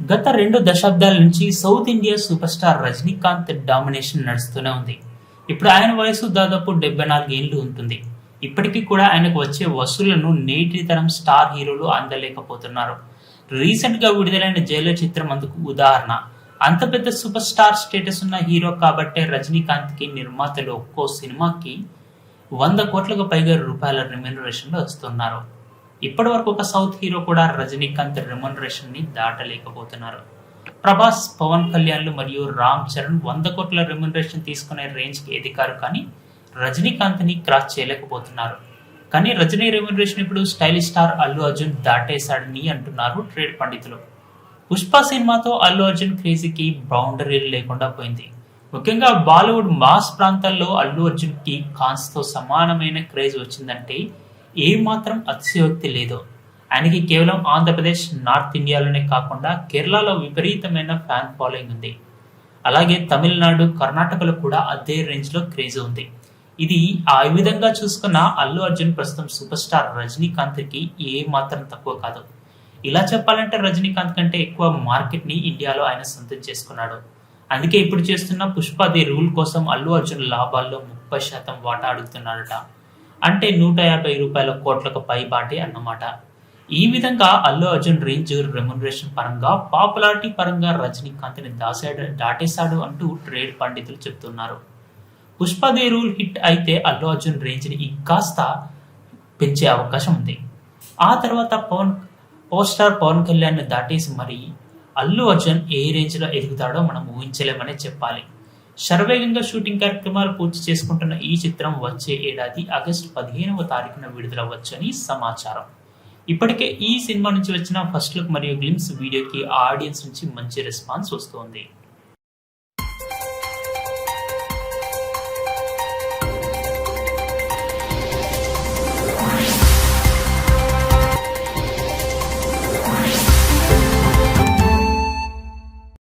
గత 2 దశాబ్దాల నుంచి south India super star Rajinikanth domination నడుస్తూనే ఉంది. ఇప్పుడు ఆయన వయసు దాదాపు 74 ఏళ్లు ఉంటుంది. ఇప్పటికీ కూడా ఆయనకు వచ్చే వసూళ్లను నేటి తరం స్టార్ హీరోలు అందలేకపోతున్నారు. రీసెంట్ గా విడుదలైన జైలర్ చిత్రం అందుకు ఉదాహరణ. అంత పెద్ద సూపర్ స్టార్ స్టేటస్ ఉన్న హీరో కాబట్టే రజనీకాంత్ కి నిర్మాతలు ఒక్కో సినిమాకి 100 కోట్లకు పైగా రూపాయల రెమ్యూనరేషన్ లో వస్తున్నారు. ఇప్పటి వరకు ఒక సౌత్ హీరో కూడా రజనీకాంత్ రెమ్యూనరేషన్ ని దాటలేకపోతున్నారు. ప్రభాస్, పవన్ కళ్యాణ్లు మరియు రామ్ చరణ్ 100 కోట్ల రెమ్యూనరేషన్ తీసుకునే రేంజ్ కి ఎదిగారు, కానీ రజనీకాంత్ ని క్రాస్ చేయలేకపోతున్నారు. కానీ రజనీ రెమ్యూనరేషన్ ఇప్పుడు స్టైలిష్ స్టార్ అల్లు అర్జున్ దాటేశాడని అంటున్నారు ట్రేడ్ పండితులు. పుష్ప సినిమాతో అల్లు అర్జున్ క్రేజీకి బౌండరీలు లేకుండా పోయింది. ముఖ్యంగా బాలీవుడ్ మాస్ ప్రాంతాల్లో అల్లు అర్జున్ కి ఖాన్స్ తో సమానమైన క్రేజ్ వచ్చిందంటే ఏ మాత్రం అతిశయోక్తి లేదు. ఆయనకి కేవలం ఆంధ్రప్రదేశ్, నార్త్ ఇండియాలోనే కాకుండా కేరళలో విపరీతమైన ఫ్యాన్ ఫాలోయింగ్ ఉంది. అలాగే తమిళనాడు, కర్ణాటకలో కూడా అదే రేంజ్ లో క్రేజ్ ఉంది. ఇది ఆ విధంగా చూసుకున్న అల్లు అర్జున్ ప్రస్తుతం సూపర్ స్టార్ రజనీకాంత్ కి ఏ మాత్రం తక్కువ కాదు. ఇలా చెప్పాలంటే రజనీకాంత్ కంటే ఎక్కువ మార్కెట్ ని ఇండియాలో ఆయన సొంతం చేసుకున్నాడు. అందుకే ఇప్పుడు చేస్తున్న పుష్ప ది రూల్ కోసం అల్లు అర్జున్ లాభాల్లో 30% వాటా అడుగుతున్నాడట. అంటే 150 కోట్లకు పైబాటే అన్నమాట. ఈ విధంగా అల్లు అర్జున్ రేంజ్ రెమ్యూనరేషన్ పరంగా, పాపులారిటీ పరంగా రజనీకాంత్ ని దాటేశాడు అంటూ ట్రేడ్ పండితులు చెప్తున్నారు. పుష్ప ది రూల్ హిట్ అయితే అల్లు అర్జున్ రేంజ్ ని ఇంకాస్త పెంచే అవకాశం ఉంది. ఆ తర్వాత పవర్ స్టార్ పవన్ కళ్యాణ్ ని దాటేసి మరి అల్లు అర్జున్ ఏ రేంజ్ లో ఎదుగుతాడో మనం ఊహించలేమనే చెప్పాలి. శరవేగంగా షూటింగ్ కార్యక్రమాలు పూర్తి చేసుకుంటున్న ఈ చిత్రం వచ్చే ఏడాది ఆగస్టు 15వ తారీఖున విడుదలవ్వచ్చు అని సమాచారం. ఇప్పటికే ఈ సినిమా నుంచి వచ్చిన ఫస్ట్ లుక్ మరియు గ్లిమ్స్ వీడియోకి ఆడియన్స్ నుంచి మంచి రెస్పాన్స్ వస్తోంది.